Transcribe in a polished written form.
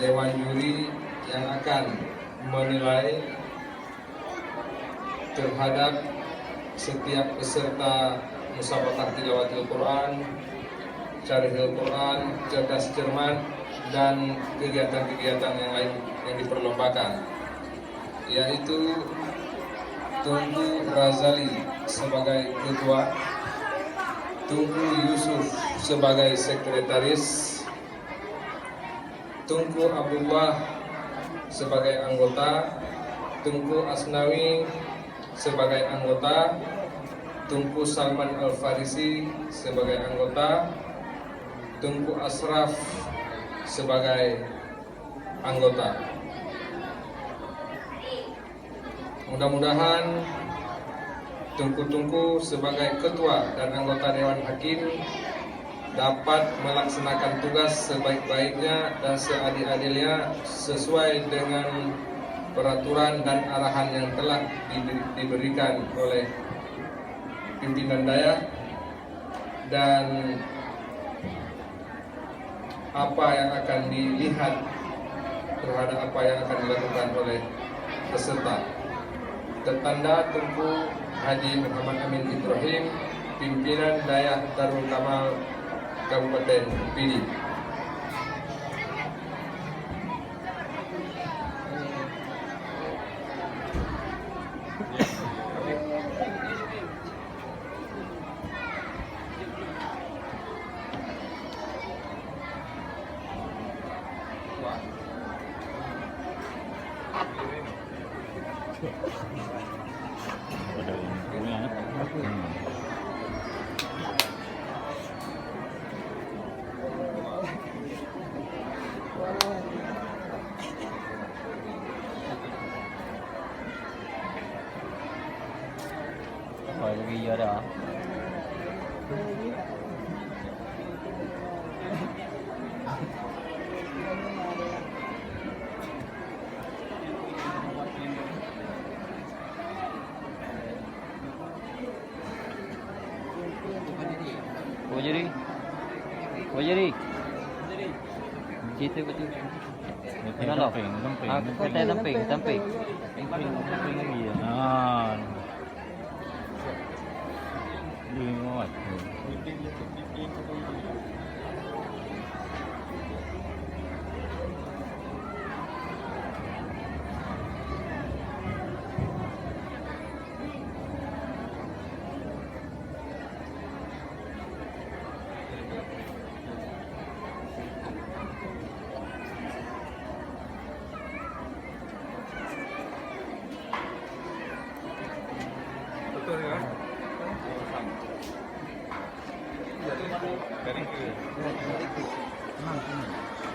dewan juri yang akan menilai terhadap setiap peserta musabaqah tilawatil Quran, syarihil Quran, cerdas cermat, dan kegiatan-kegiatan yang lain yang diperlombakan, yaitu Tunku Razali sebagai ketua, Tunku Yusuf sebagai sekretaris, Tunku Abdullah sebagai anggota, Tunku Asnawi sebagai anggota, Tunku Salman Al-Farisi sebagai anggota, Tunku Asraf sebagai anggota. Mudah-mudahan Tunku sebagai ketua dan anggota Dewan Hakim dapat melaksanakan tugas sebaik-baiknya dan seadil-adilnya sesuai dengan peraturan dan arahan yang telah diberikan oleh pimpinan daya, dan apa yang akan dilihat terhadap apa yang akan dilakukan oleh peserta. Tertanda Tunku Haji Muhammad Amin Ibrahim, pimpinan Dayah Darul Kamal Kabupaten Pidi. Rồi ghi vô đó. Cô jadi. Gitu betul. Kenapa? Aku tamping. Tamping lagi ya. Nah. Đi ngoài. Betul ya? Dari